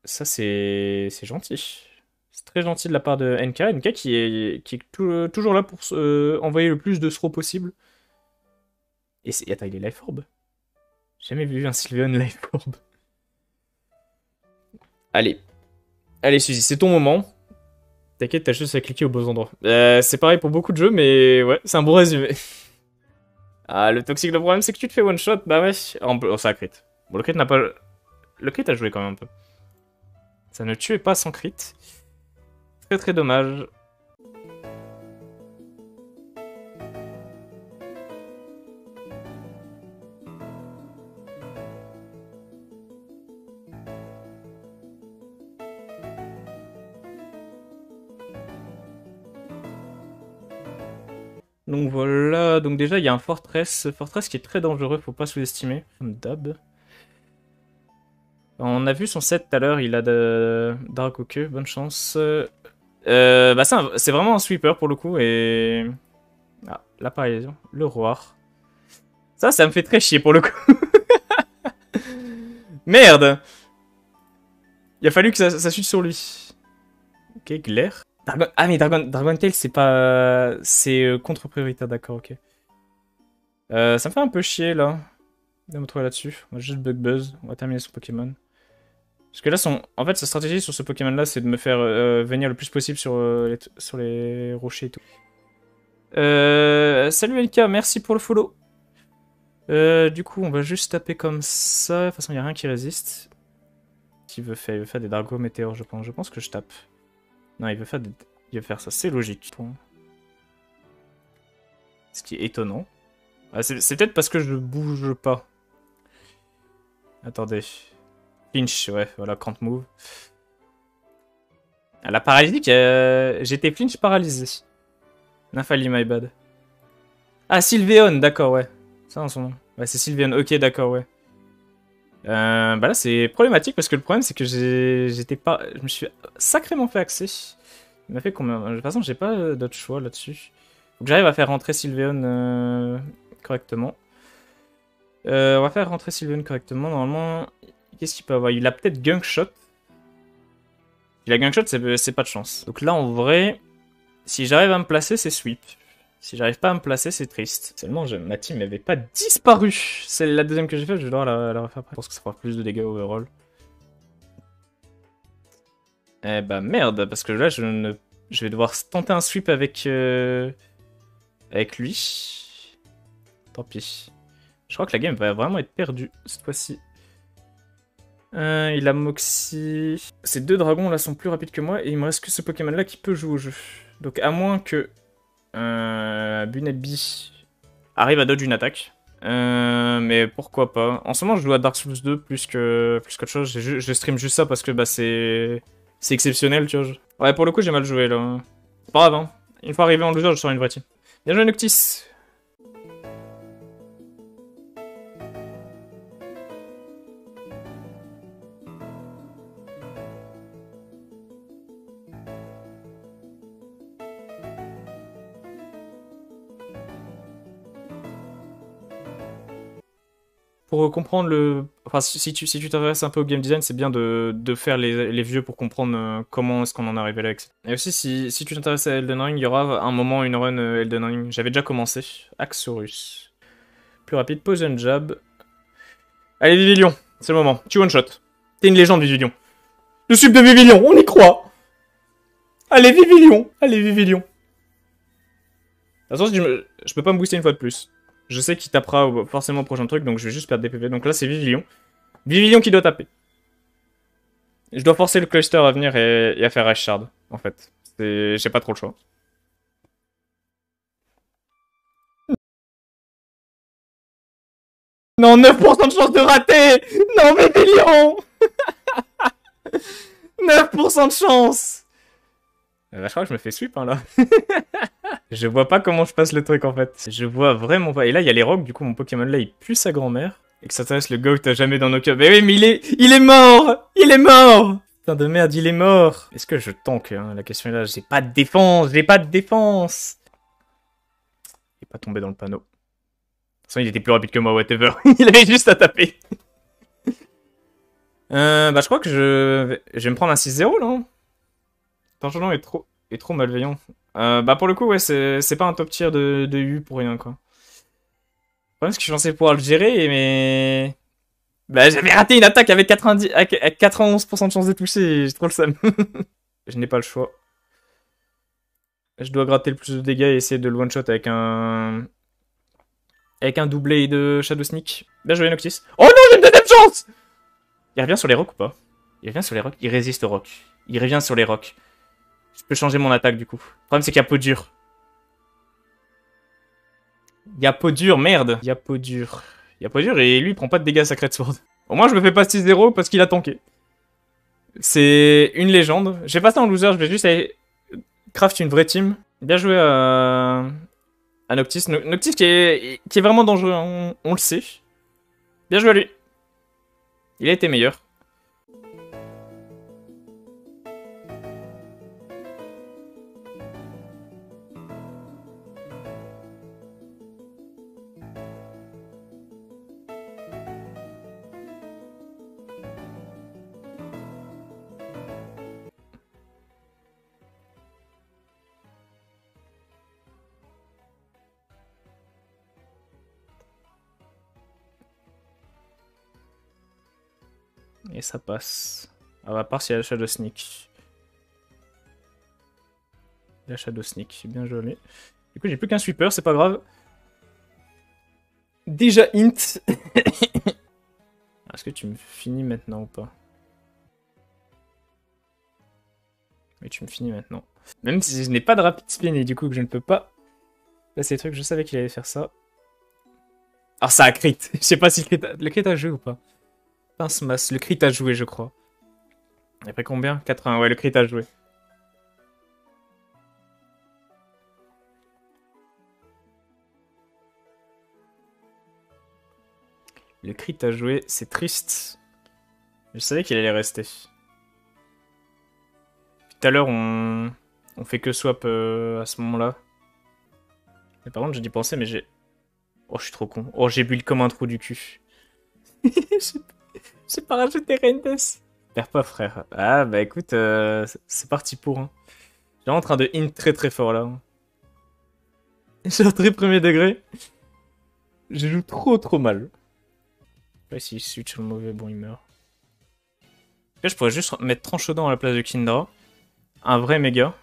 Ça, c'est gentil. C'est très gentil de la part de NK. NK qui est toujours là pour envoyer le plus de throws possible. Et attends, il est Life Orb? J'ai jamais vu un Sylveon Life Orb. Allez. Allez, Suzy, c'est ton moment. T'inquiète, t'as juste à cliquer au bon endroit. C'est pareil pour beaucoup de jeux, mais ouais, c'est un bon résumé. Ah, le toxique, le problème, c'est que tu te fais one shot. Bah ouais. Oh, ça a crit. Bon, le crit n'a pas. Le crit a joué quand même un peu. Ça ne tuait pas sans crit. Très très dommage. Donc voilà, donc déjà il y a un Fortress qui est très dangereux, faut pas sous-estimer. Comme d'hab. On a vu son set tout à l'heure, il a de Dark bonne chance. Bah c'est vraiment un sweeper pour le coup et... Ah, la paralysie, le roi. Ça me fait très chier pour le coup. Merde. Il a fallu que ça chute sur lui. Ok, Glaire. Ah mais Dragon Tail c'est pas... C'est contre-prioritaire, d'accord, ok. Ça me fait un peu chier là. De me trouver là-dessus. On va juste Bug Buzz, on va terminer son Pokémon. Parce que là, en fait, sa stratégie sur ce Pokémon-là, c'est de me faire venir le plus possible sur les rochers et tout. Salut LK, merci pour le follow. Du coup, on va juste taper comme ça. De toute façon, il n'y a rien qui résiste. Il veut faire des Dargo Météores, je pense. Je pense que je tape. Non, il veut faire ça. C'est logique. Ce qui est étonnant. Ah, c'est peut-être parce que je bouge pas. Attendez. Flinch, ouais, voilà, can't move. Ah, la paralysie, j'étais flinch paralysé. Nafali, my bad. Ah, Sylveon, d'accord, ouais. Ça, en son nom. Ouais, c'est Sylveon, ok, d'accord, ouais. Bah là, c'est problématique parce que le problème, c'est que j'étais pas. Je me suis sacrément fait axer. Il m'a fait combien? De toute façon, j'ai pas d'autre choix là-dessus. Faut que j'arrive à faire rentrer Sylveon correctement. On va faire rentrer Sylveon correctement. Normalement, qu'est-ce qu'il peut avoir? Il a peut-être Gunk Shot. Il a Gunk Shot, c'est pas de chance. Donc là, en vrai, si j'arrive à me placer, c'est sweep. Si j'arrive pas à me placer, c'est triste. Seulement, ma team n'avait pas disparu. C'est la deuxième que j'ai faite, je vais devoir la refaire après. Je pense que ça fera plus de dégâts overall. Eh bah merde, parce que là, je vais devoir tenter un sweep avec lui. Tant pis. Je crois que la game va vraiment être perdue cette fois-ci. Il a Moxie. Ces deux dragons là sont plus rapides que moi et il me reste que ce Pokémon là qui peut jouer au jeu. Donc à moins que Bunebi arrive à dodge une attaque. Mais pourquoi pas. En ce moment je joue à Dark Souls 2 plus qu'autre chose. Je stream juste ça parce que bah c'est exceptionnel, tu vois. Ouais, pour le coup j'ai mal joué là. C'est pas grave, hein. Une fois arrivé en loser, je serai une vraie team. Bien joué Noctis. Pour comprendre le... Enfin, si tu t'intéresses un peu au game design, c'est bien de faire les vieux pour comprendre comment est-ce qu'on en est arrivé là. Etc. Et aussi, si tu t'intéresses à Elden Ring, il y aura un moment une run Elden Ring. J'avais déjà commencé. Axorus. Plus rapide, Poison Jab. Allez, Vivillon, c'est le moment. Tu one-shot. T'es une légende, Vivillon. Le sub de Vivillon, on y croit. Allez, Vivillon. Allez, Vivillon. De toute façon, je peux pas me booster une fois de plus. Je sais qu'il tapera forcément au prochain truc, donc je vais juste perdre des PV. Donc là, c'est Vivillon. Vivillon qui doit taper. Je dois forcer le cluster à venir et à faire Ice Shard, en fait. J'ai pas trop le choix. Non, 9% de chance de rater. Non, Vivillon. 9% de chance. Bah, je crois que je me fais sweep, hein, là. Je vois pas comment je passe le truc, en fait. Je vois vraiment pas. Et là, il y a les rocs, du coup, mon Pokémon, là, il pue sa grand-mère. Et que ça t'intéresse le GOAT jamais dans nos cœurs. Mais oui, mais il est mort. Il est mort. Putain de merde, il est mort. Est-ce que je tank, hein? La question est là, j'ai pas de défense. J'ai pas de défense. Il est pas tombé dans le panneau. De toute façon, il était plus rapide que moi, whatever. Il avait juste à taper. Bah, je crois que je vais me prendre un 6-0, là. Tangelant est trop malveillant. Bah, pour le coup, ouais, c'est pas un top tier de U pour rien, quoi. problème, c'est que je pensais pouvoir le gérer, mais... Bah, j'avais raté une attaque avec 90... avec 91% de chance de toucher, j'ai trop le seum. Je n'ai pas le choix. Je dois gratter le plus de dégâts et essayer de le one-shot avec un... Avec un doublé de Shadow Sneak. Bien joué, Noctis. Oh non, j'ai une deuxième chance! Il revient sur les rocs ou pas? Il revient sur les rocs. Il résiste aux rocs. Il revient sur les rocs. Je peux changer mon attaque, du coup. Le problème, c'est qu'il y a peau dure. Il y a peau dure, merde. Il y a peau dure. Il y a peau dure et lui, il prend pas de dégâts Sacred Sword. Au moins, je me fais pas 6-0 parce qu'il a tanké. C'est une légende. J'ai pas ça en loser, je vais juste aller craft une vraie team. Bien joué à Noctis. Noctis qui est vraiment dangereux, hein. On le sait. Bien joué à lui. Il a été meilleur. Et ça passe. À part s'il y a la Shadow Sneak. La Shadow Sneak, bien joli. Du coup, j'ai plus qu'un sweeper, c'est pas grave. Déjà int. Est-ce que tu me finis maintenant ou pas? Oui, tu me finis maintenant. Même si je n'ai pas de rapid spin et du coup que je ne peux pas passer les trucs, je savais qu'il allait faire ça. Alors ça a crit. Je sais pas si le crit a joué ou pas. Pince masse, le crit a joué, je crois. Et après combien? 80, ouais, le crit a joué. Le crit a joué, c'est triste. Je savais qu'il allait rester. Tout à l'heure, on fait que swap à ce moment-là. Mais par contre, j'ai dû penser, mais j'ai... Oh, je suis trop con. Oh, j'ai build comme un trou du cul. J'ai pas rajouté Rentes. Perds pas, frère. Ah, bah écoute, c'est parti pour. Hein. Je suis en train de int très très fort là. Hein. J'ai un très premier degré. Je joue trop mal. Là, si je switch sur le mauvais, bon, il meurt. Là, je pourrais juste mettre Tranchodon à la place de Kindra. Un vrai méga.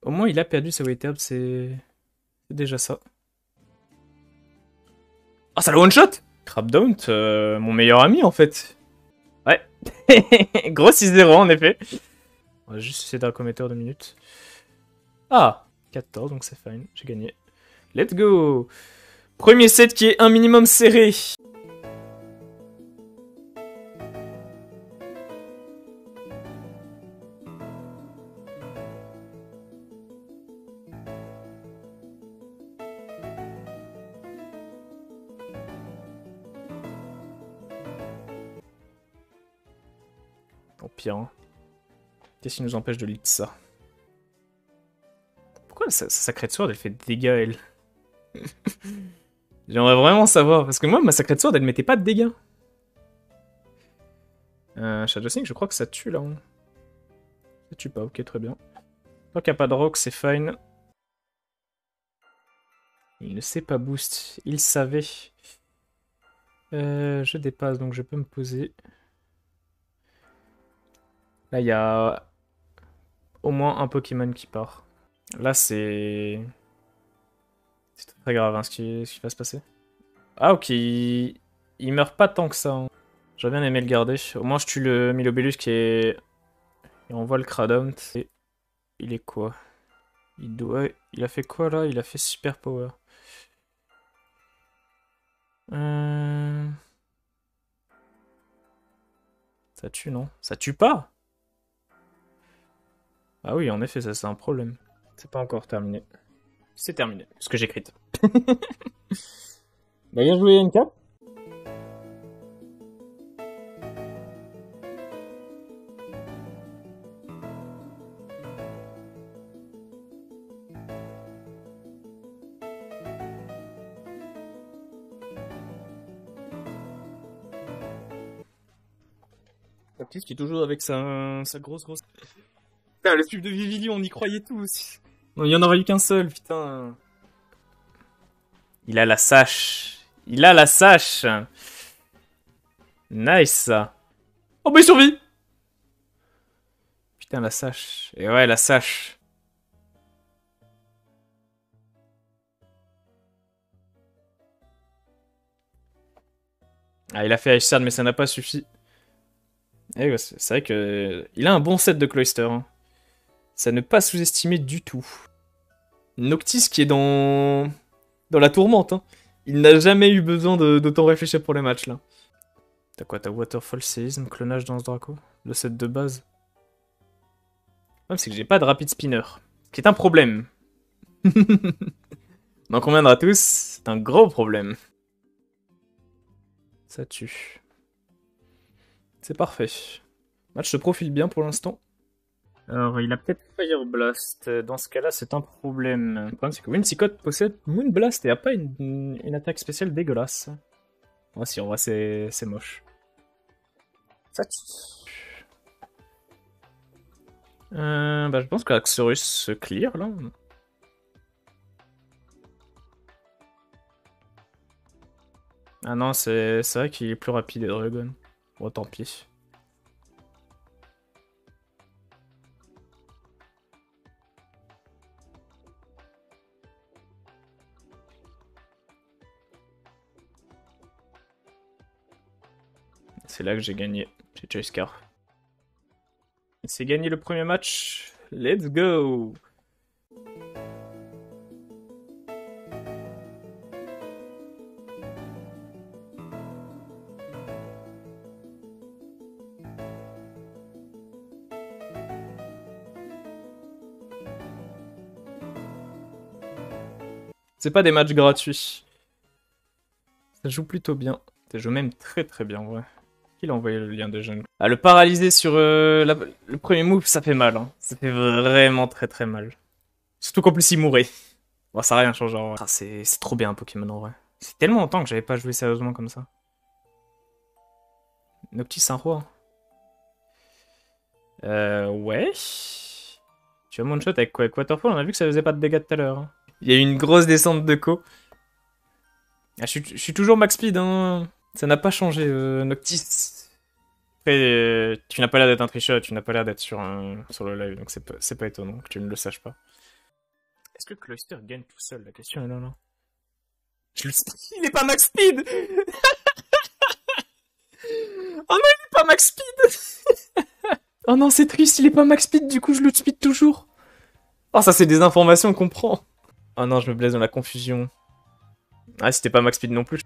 Au moins, il a perdu sa Weight Herb, c'est déjà ça. Ah, ça le one-shot! Crabdaunt, mon meilleur ami, en fait. Ouais. Gros 6-0, en effet. On va juste essayer d'accometteur 2 minutes. Ah! 14, donc c'est fine. J'ai gagné. Let's go! Premier set qui est un minimum serré. Au pire, hein. Qu'est-ce qui nous empêche de lead ça? Pourquoi sa Sacred Sword, elle fait des dégâts, elle? J'aimerais vraiment savoir, parce que moi, ma Sacred Sword, elle mettait pas de dégâts. Shadow Sneak, je crois que ça tue, là. Hein. Ça tue pas, ok, très bien. Tant qu'il n'y a pas de rock, c'est fine. Il ne sait pas boost, il savait. Je dépasse, donc je peux me poser. Là, il y a au moins un Pokémon qui part. Là, c'est... C'est très grave hein, ce qui va se passer. Ah, ok. Il meurt pas tant que ça. Hein. J'aurais bien aimé le garder. Au moins, je tue le Milobellus qui est... Et on voit le Cradount. Et il est quoi? Il a fait quoi, là? Il a fait Super Power. Ça tue, non? Ça tue pas? Ah oui, en effet, ça c'est un problème. C'est pas encore terminé. C'est terminé, ce que j'écris. Bah bien joué, NK. Baptiste qui est toujours avec sa grosse... Putain, le tube de Vivili, on y croyait tous. Non, il y en aurait eu qu'un seul, putain. Il a la sache. Il a la sache. Nice. Oh bah il survit. Putain la sache. Et ouais la sache. Ah il a fait Ice mais ça n'a pas suffi. Et ouais, c'est vrai que il a un bon set de Cloyster. Hein. Ça ne pas sous-estimer du tout. Noctis qui est dans la tourmente. Hein. Il n'a jamais eu besoin d'autant réfléchir pour les matchs là. T'as quoi? T'as Waterfall, Séisme, Clonage dans ce Draco? Le set de base. Le problème c'est que j'ai pas de Rapid Spinner. Ce qui est un problème. On en conviendra tous, c'est un gros problème. Ça tue. C'est parfait. Le match se profile bien pour l'instant. Alors, il a peut-être Fire Blast. Dans ce cas-là, c'est un problème. Le problème, c'est que Whimsicott possède Moon Blast et a pas une attaque spéciale dégueulasse. Ouais, si, en vrai, c'est moche. Ça tue. Bah, je pense que Axorus se clear, là. Ah non, c'est vrai qu'il est plus rapide, Dragon. Bon, tant pis. C'est là que j'ai gagné. J'ai Choice Car. C'est gagné le premier match. Let's go! C'est pas des matchs gratuits. Ça joue plutôt bien. Ça joue même très très bien, ouais. Il a envoyé le lien de jeune. Ah, le paralyser sur le premier move, ça fait mal. Hein. Ça fait vraiment très très mal. Surtout qu'en plus il mourait. Bon, ça n'a rien changé en vrai. Ah, c'est trop bien un Pokémon en vrai. C'est tellement longtemps que j'avais pas joué sérieusement comme ça. Noctis, un roi. Ouais. Tu as mon shot avec quoi? Avec Waterfall, on a vu que ça faisait pas de dégâts tout à l'heure. Hein. Il y a eu une grosse descente de co. Ah, je suis toujours max speed, hein. Ça n'a pas changé, Noctis. Après, tu n'as pas l'air d'être un tricheur, tu n'as pas l'air d'être sur le live, donc c'est pas étonnant que tu ne le saches pas. Est-ce que Cloyster gagne tout seul? La question est là. Il est pas max speed. Oh non, il est pas max speed. Oh non, c'est triste, il est pas max speed, du coup je le speed toujours. Oh, ça c'est des informations qu'on prend. Oh non, je me blesse dans la confusion. Ah, c'était pas max speed non plus.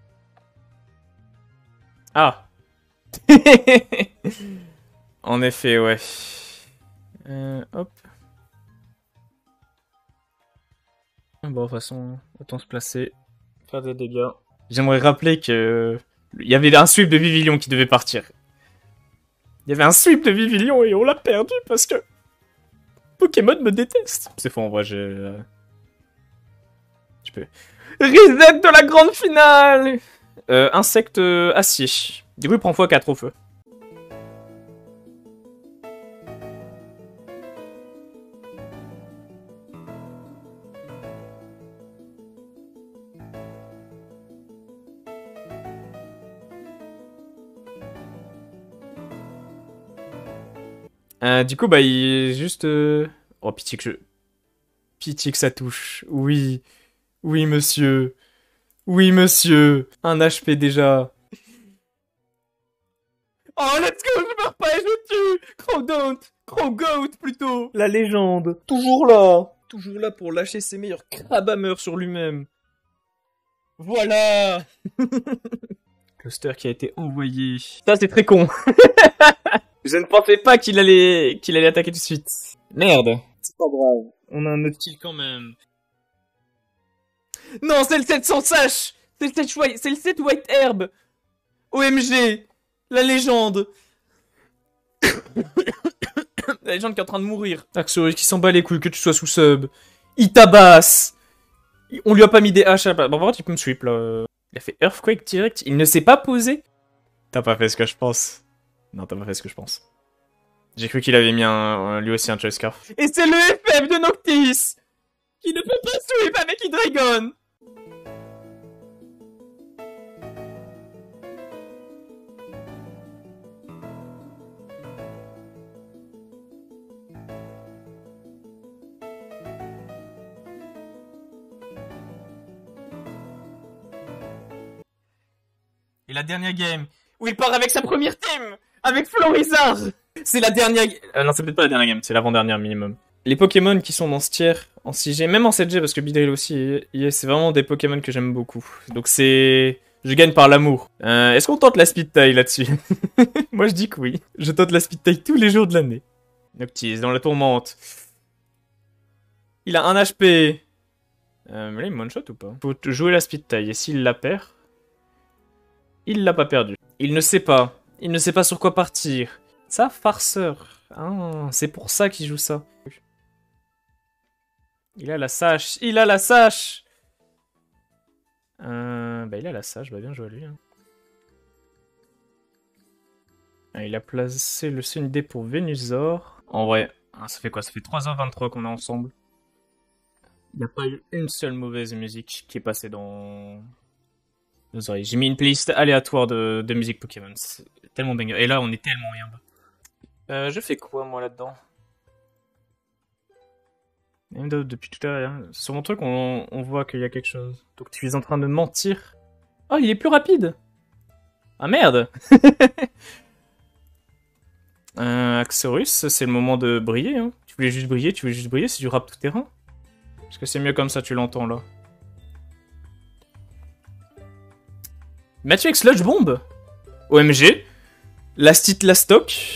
Ah. En effet, ouais. Hop. Bon, de toute façon, autant se placer. Faire des dégâts. J'aimerais rappeler que... Il y avait un sweep de Vivillon qui devait partir. Il y avait un sweep de Vivillon et on l'a perdu parce que... Pokémon me déteste. C'est faux, en vrai, j'ai... Tu peux... Reset de la grande finale. Insecte acier. Du coup, il prend x4 au feu. Du coup, bah, il est juste... Oh, pitié que je... Pitié que ça touche. Oui. Oui, monsieur. Oui, monsieur. Un HP déjà. Oh, let's go, je meurs pas et je tue. Crowgoat plutôt. La légende. Toujours là. Toujours là pour lâcher ses meilleurs crabameurs sur lui-même. Voilà. Cluster qui a été envoyé. Ça, c'est très con. Je ne pensais pas qu'il allait attaquer tout de suite. Merde. C'est pas grave. On a un autre kill quand même. Non, c'est le 7 sans sache. C'est le 7 White Herb. OMG. La légende. La légende qui est en train de mourir. Axorus qui s'en bat les couilles que tu sois sous sub. Il tabasse. On lui a pas mis des haches à la place. Bon, par contre, il peut me sweep là. Il a fait Earthquake direct. Il ne s'est pas posé. T'as pas fait ce que je pense. Non, t'as pas fait ce que je pense. J'ai cru qu'il avait mis lui aussi un Choice Scarf. Et c'est le FF de Noctis qui ne peut pas sweep avec Hydreigon. Et la dernière game, où il part avec sa première team, avec Florizard. C'est la dernière... non, c'est peut-être pas la dernière game, c'est l'avant-dernière minimum. Les Pokémon qui sont dans ce tier, en 6G, même en 7G, parce que Beedrill aussi c'est vraiment des Pokémon que j'aime beaucoup. Donc c'est... Je gagne par l'amour. Est-ce qu'on tente la speed taille là-dessus? Moi je dis que oui. Je tente la speed taille tous les jours de l'année. Noctis, dans la tourmente. Il a 1 HP. Mais là il me one-shot ou pas? Faut jouer la speed taille, et s'il la perd... Il l'a pas perdu. Il ne sait pas. Il ne sait pas sur quoi partir. Ça, farceur. Ah, c'est pour ça qu'il joue ça. Il a la sache. Il a la sache. Bah il a la sache. Bah bien joué à lui. Hein. Ah, il a placé le Sunday pour Venusaur. En vrai, ça fait quoi? Ça fait 3h23 qu'on est ensemble. Il n'y a pas eu une seule mauvaise musique qui est passée dans... nos oreilles. J'ai mis une playlist aléatoire de musique Pokémon. C'est tellement banger. Et là, on est tellement rien bas. Je fais quoi, moi, là-dedans? Depuis tout à l'heure, sur mon truc, on voit qu'il y a quelque chose. Donc tu es en train de mentir. Oh, il est plus rapide. Ah, merde. Axorus, c'est le moment de briller. Hein. Tu voulais juste briller, c'est du rap tout terrain. Parce que c'est mieux comme ça, tu l'entends, là. Mathieu avec Sludge Bomb. OMG. Lastit Lastock.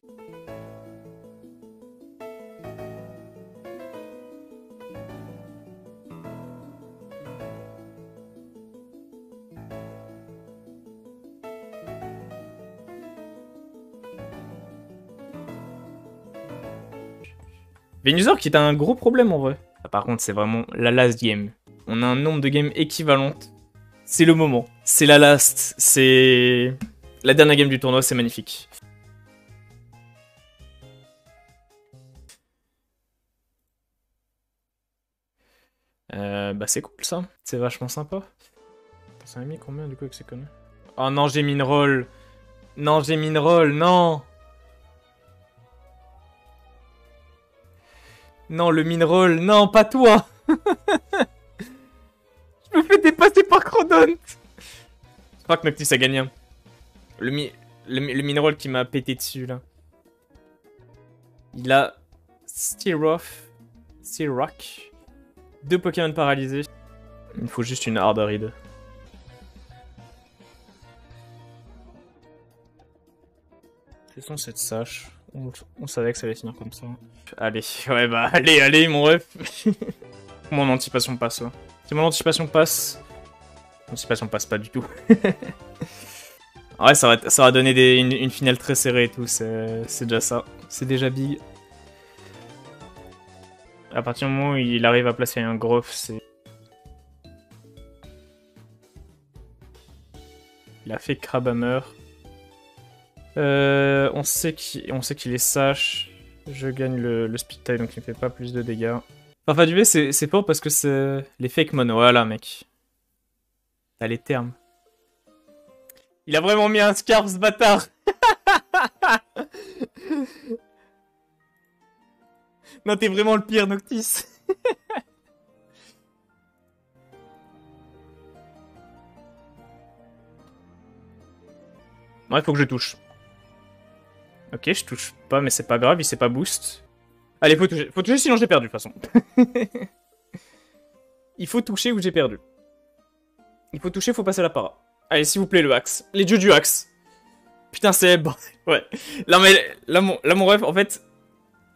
Venusaur qui est un gros problème en vrai. Ah, par contre, c'est vraiment la last game. On a un nombre de games équivalentes. C'est le moment. C'est la last. C'est la dernière game du tournoi, c'est magnifique. Bah c'est cool ça. C'est vachement sympa. Ça m'a mis combien du coup avec ces conneries? Oh non, j'ai Mineroll. Non, j'ai Mineroll, non. Non, le Mineroll, non, pas toi. Je me fais dépasser par Crodont. Je crois que Noctis a gagné. Le Mineroll qui m'a pété dessus, là. Il a Steelrock. 2 Pokémon paralysés. Il me faut juste une hard read. Faisons cette sache. On savait que ça allait finir comme ça. Allez, ouais bah allez mon ref. Mon anticipation passe. Ouais. Si mon anticipation passe... L'anticipation passe pas du tout. Ouais, ça va donner une finale très serrée et tout, c'est déjà ça. C'est déjà big. À partir du moment où il arrive à placer un Groff, c'est... Il a fait Crabhammer. On sait qu'il est sage. Je gagne le speed tie, donc il me fait pas plus de dégâts. Parfois du V, c'est fort parce que c'est les fake mono. Voilà, mec. T'as les termes. Il a vraiment mis un scarf, ce bâtard. Non, t'es vraiment le pire, Noctis. Ouais, faut que je touche. Ok, je touche pas, mais c'est pas grave, il s'est pas boost. Allez, faut toucher. Faut toucher, sinon j'ai perdu, de toute façon. Il faut toucher ou j'ai perdu. Il faut toucher, faut passer la para. Allez, s'il vous plaît, le axe. Les dieux du axe. Putain, c'est... Bon, ouais. Là, mais... Là, mon rêve, en fait...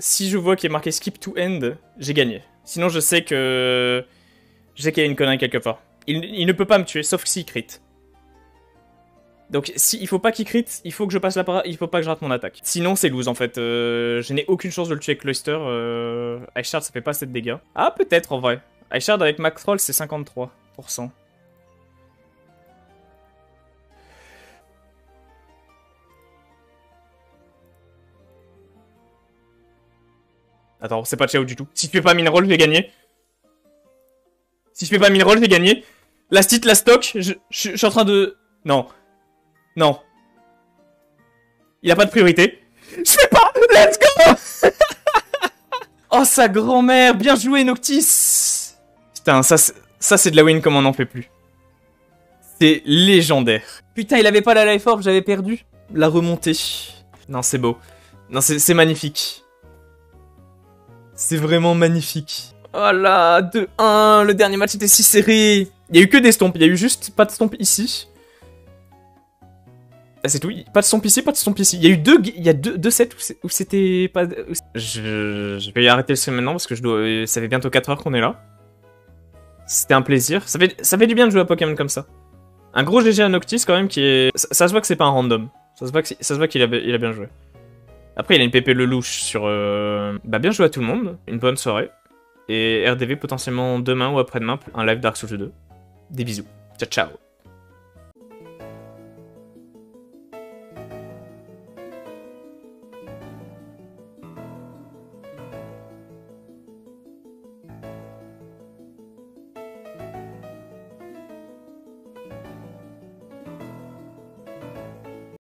Si je vois qu'il est marqué skip to end, j'ai gagné. Sinon, je sais que... Je sais qu'il y a une connerie quelque part. Il ne peut pas me tuer, sauf s'il crit. Donc, il faut pas qu'il crit, il faut que je passe la para, il faut pas que je rate mon attaque. Sinon, c'est lose, en fait. Je n'ai aucune chance de le tuer avec Cloyster. Ice-Shard, ça fait pas assez de dégâts. Ah, peut-être, en vrai. Ice-Shard avec Max Troll, c'est 53%. Attends, c'est pas Chao du tout. Si tu fais pas Mineroll, je vais gagner. Si je fais pas Mineroll, je vais gagner. Lastit, la stock, je suis en train de... Non. Non. Il a pas de priorité. Je fais pas. Let's go. Oh, sa grand-mère. Bien joué, Noctis. Putain, ça c'est de la win comme on n'en fait plus. C'est légendaire. Putain, il avait pas la life orb, j'avais perdu. La remontée. Non, c'est beau. Non, c'est magnifique. C'est vraiment magnifique. Oh là, 2-1, le dernier match était si serré. Il y a eu que des stompes, il y a eu juste pas de stomp ici. Ah, c'est tout, pas de stomp ici, pas de stomp ici. Il y a eu deux sets où c'était pas... Je vais arrêter le stream maintenant parce que ça fait bientôt 4 heures qu'on est là. C'était un plaisir. Ça fait du bien de jouer à Pokémon comme ça. Un gros GG à Noctis quand même qui est... Ça se voit que c'est pas un random. Ça se voit qu'il a bien joué. Après, il a une PP Lelouch sur... Bah, bien joué à tout le monde. Une bonne soirée. Et RDV potentiellement demain ou après-demain, un live Dark Souls 2. Des bisous. Ciao, ciao.